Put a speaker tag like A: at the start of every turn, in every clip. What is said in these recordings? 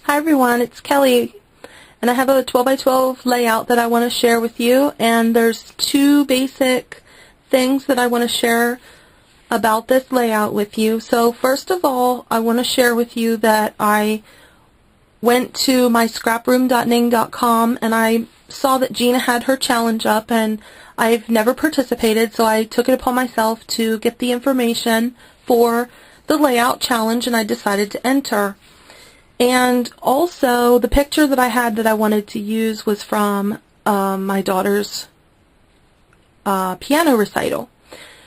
A: Hi everyone, it's Kelly, and I have a 12 by 12 layout that I want to share with you, and there's two basic things that I want to share about this layout with you. So first of all, I want to share with you that I went to my scraproom.ning.com and I saw that Gina had her challenge up, and I've never participated, so I took it upon myself to get the information for the layout challenge, and I decided to enter. And also, the picture that I had that I wanted to use was from my daughter's piano recital.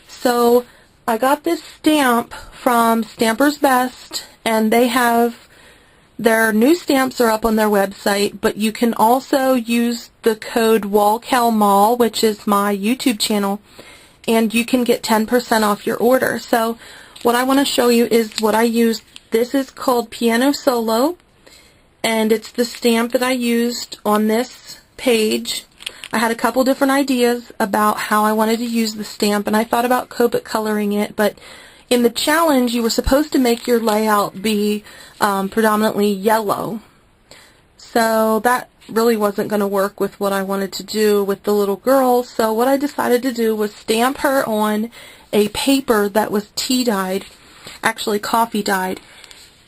A: So I got this stamp from Stampersbest, and they have their new stamps are up on their website, but you can also use the code WALCALMALL, which is my YouTube channel, and you can get 10% off your order. So what I want to show you is what I used. This is called Piano Solo, and it's the stamp that I used on this page. I had a couple different ideas about how I wanted to use the stamp, and I thought about Copic coloring it, but in the challenge you were supposed to make your layout be predominantly yellow. So that really wasn't going to work with what I wanted to do with the little girl, so what I decided to do was stamp her on a paper that was tea dyed, actually coffee dyed.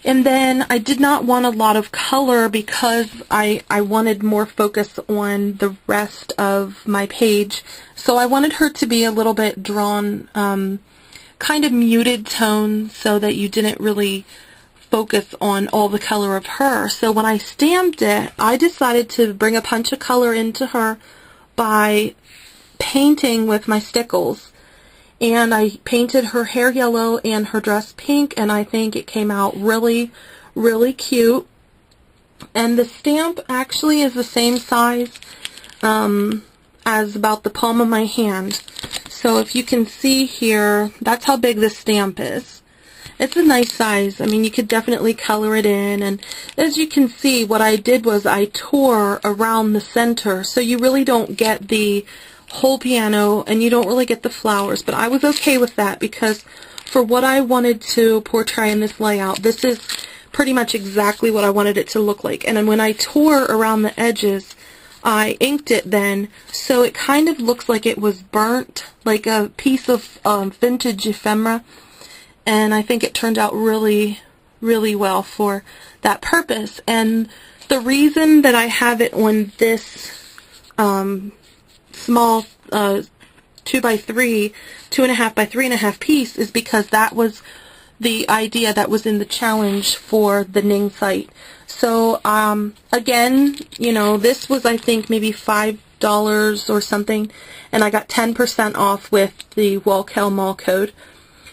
A: And then I did not want a lot of color because I wanted more focus on the rest of my page. So I wanted her to be a little bit drawn, kind of muted tone, so that you didn't really focus on all the color of her. So when I stamped it, I decided to bring a punch of color into her by painting with my stickles. And I painted her hair yellow and her dress pink, and I think it came out really, really cute. And the stamp actually is the same size as about the palm of my hand. So if you can see here, that's how big this stamp is. It's a nice size. I mean, you could definitely color it in, and as you can see, what I did was I tore around the center, so you really don't get the whole piano and you don't really get the flowers, but I was okay with that because for what I wanted to portray in this layout, this is pretty much exactly what I wanted it to look like. And then when I tore around the edges, I inked it then, so it kind of looks like it was burnt, like a piece of vintage ephemera, and I think it turned out really, really well for that purpose. And the reason that I have it on this small 2 by 3, 2.5 by 3.5 piece is because that was the idea that was in the challenge for the Ning site. So again, you know, this was, I think, maybe $5 or something, and I got 10% off with the WALCALMALL code.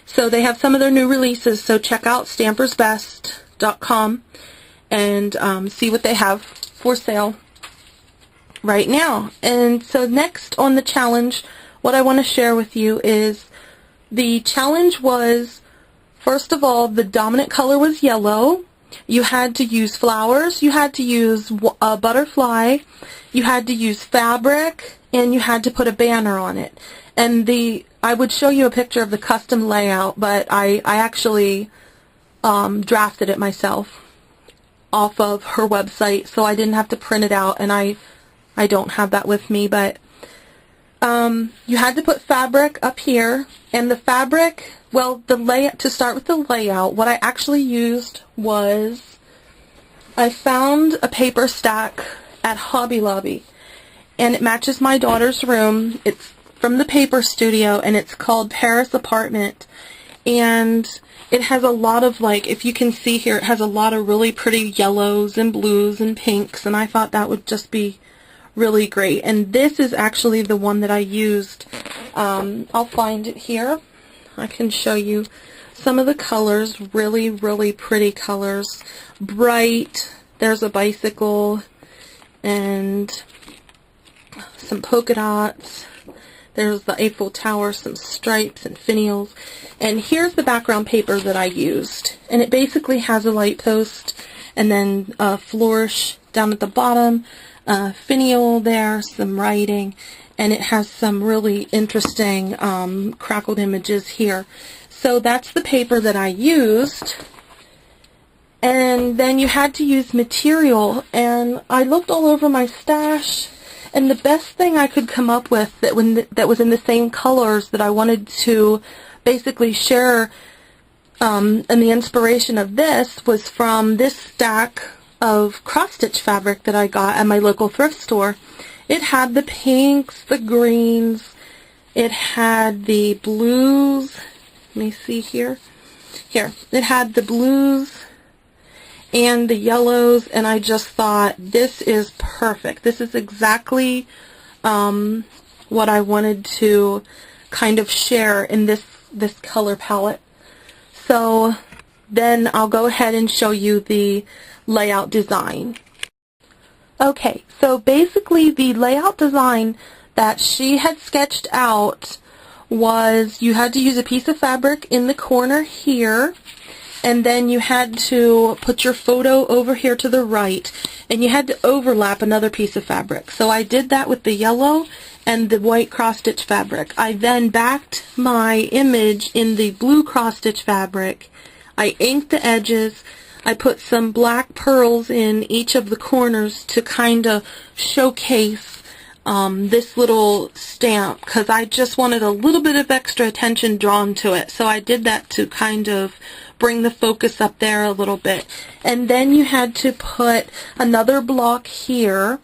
A: So they have some of their new releases, so check out Stampersbest.com and see what they have for sale right now. And so next on the challenge, what I want to share with you is the challenge was, first of all, the dominant color was yellow. You had to use flowers, you had to use a butterfly, you had to use fabric, and you had to put a banner on it. And I would show you a picture of the custom layout, but I actually drafted it myself off of her website, so I didn't have to print it out, and I don't have that with me, but you had to put fabric up here, and the fabric, well, the layout, to start with the layout, what I actually used was, I found a paper stack at Hobby Lobby, and it matches my daughter's room. It's from the Paper Studio, and it's called Paris Apartment, and it has a lot of, like, if you can see here, it has a lot of really pretty yellows and blues and pinks, and I thought that would just be really great. And this is actually the one that I used. I'll find it here. I can show you some of the colors. Really, really pretty colors. Bright. There's a bicycle and some polka dots. There's the Eiffel Tower, some stripes and finials. And here's the background paper that I used. And it basically has a light post and then a flourish down at the bottom, finial there, some writing, and it has some really interesting crackled images here. So that's the paper that I used. And then you had to use material, and I looked all over my stash, and the best thing I could come up with that was in the same colors that I wanted to basically share, and the inspiration of this was from this stack of cross-stitch fabric that I got at my local thrift store. It had the pinks, the greens, it had the blues. Let me see here. Here, it had the blues and the yellows, and I just thought, this is perfect. This is exactly what I wanted to kind of share in this color palette. So then I'll go ahead and show you the layout design. Okay, so basically the layout design that she had sketched out was you had to use a piece of fabric in the corner here, and then you had to put your photo over here to the right, and you had to overlap another piece of fabric. So I did that with the yellow and the white cross-stitch fabric. I then backed my image in the blue cross-stitch fabric. I inked the edges. I put some black pearls in each of the corners to kind of showcase this little stamp, because I just wanted a little bit of extra attention drawn to it. So I did that to kind of bring the focus up there a little bit. And then you had to put another block here.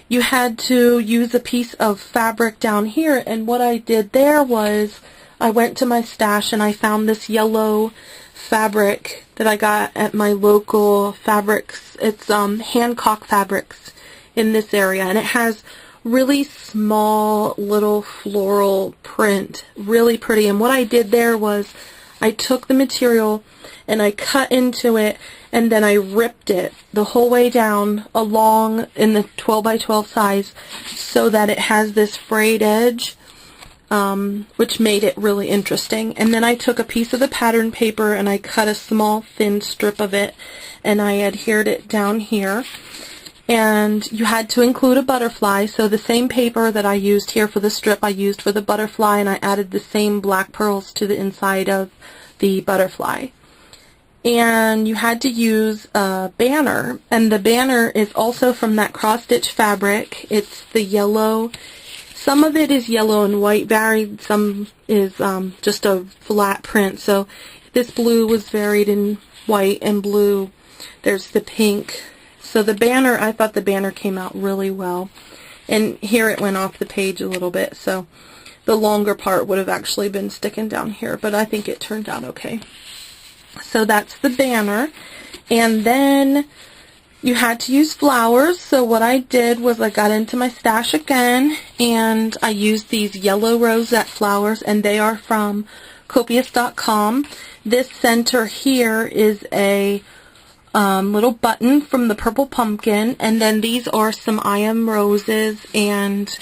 A: You had to use a piece of fabric down here, and what I did there was I went to my stash and I found this yellow fabric that I got at my local fabrics. It's Hancock Fabrics in this area, and it has really small little floral print, really pretty. And what I did there was I took the material and I cut into it, and then I ripped it the whole way down along in the 12 by 12 size so that it has this frayed edge, which made it really interesting. And then I took a piece of the pattern paper and I cut a small thin strip of it and I adhered it down here. And you had to include a butterfly, so the same paper that I used here for the strip I used for the butterfly, and I added the same black pearls to the inside of the butterfly. And you had to use a banner, and the banner is also from that cross-stitch fabric. It's the yellow. Some of it is yellow and white varied, some is just a flat print. So this blue was varied in white and blue. There's the pink. So the banner, I thought the banner came out really well. And here it went off the page a little bit, so the longer part would have actually been sticking down here, but I think it turned out okay. So that's the banner. And then you had to use flowers, so what I did was I got into my stash again, and I used these yellow rosette flowers, and they are from copious.com. This center here is a little button from the purple pumpkin, and then these are some I Am Roses and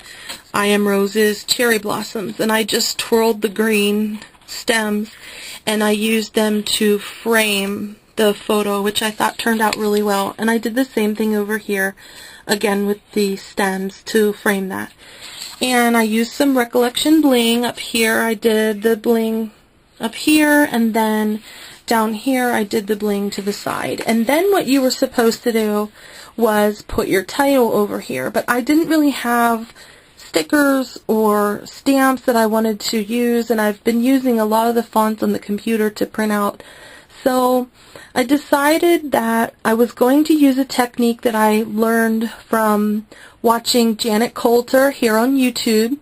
A: I Am Roses cherry blossoms, and I just twirled the green stems and I used them to frame the photo, which I thought turned out really well. And I did the same thing over here again with the stems to frame that. And I used some Recollection bling up here. I did the bling up here, and then down here I did the bling to the side. And then what you were supposed to do was put your title over here, but I didn't really have stickers or stamps that I wanted to use, and I've been using a lot of the fonts on the computer to print out. So I decided that I was going to use a technique that I learned from watching Janet Coulter here on YouTube,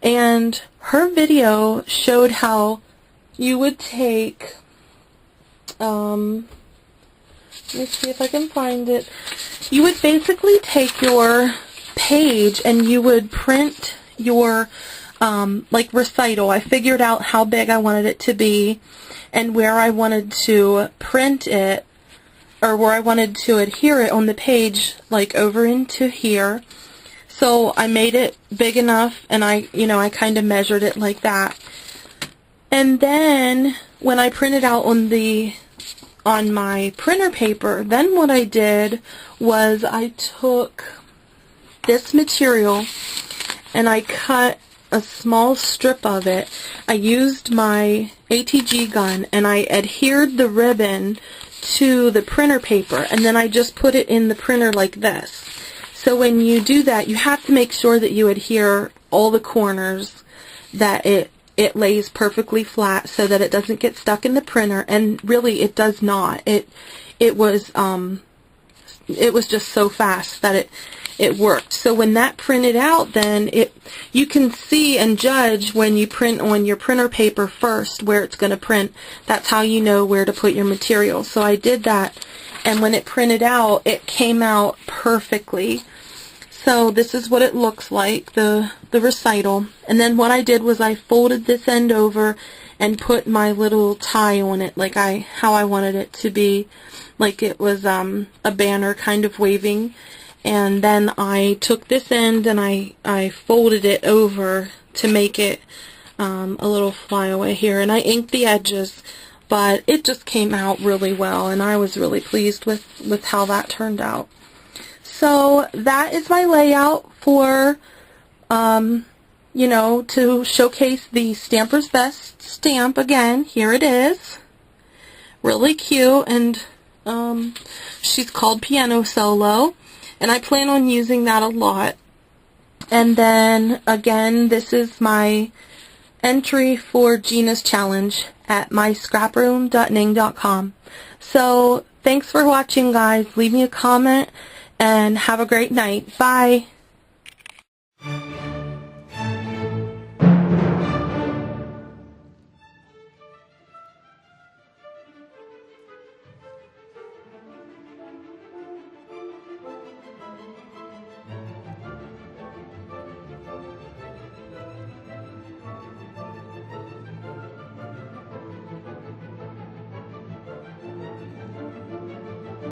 A: and her video showed how you would take let me see if I can find it. You would basically take your page and you would print your like recital. I figured out how big I wanted it to be and where I wanted to print it, or where I wanted to adhere it on the page, like over into here. So I made it big enough, and I kind of measured it like that. And then when I printed out on my printer paper, then what I did was I took this material and I cut a small strip of it. I used my ATG gun and I adhered the ribbon to the printer paper, and then I just put it in the printer like this. So when you do that, you have to make sure that you adhere all the corners, that it lays perfectly flat so that it doesn't get stuck in the printer, and really it does not. It was just so fast that it worked. So when that printed out, then you can see and judge when you print on your printer paper first where it's going to print. That's how you know where to put your material. So I did that, and when it printed out, it came out perfectly. So this is what it looks like, the recital. And then what I did was I folded this end over and put my little tie on it, like how I wanted it to be, like it was a banner kind of waving. And then I took this end and I folded it over to make it a little flyaway here. And I inked the edges, but it just came out really well, and I was really pleased with how that turned out. So that is my layout for, you know, to showcase the Stampersbest stamp again. Here it is. Really cute, and she's called Piano Solo, and I plan on using that a lot. And then, again, this is my entry for Gina's challenge at myscraproom.ning.com. So, thanks for watching, guys. Leave me a comment, and have a great night. Bye.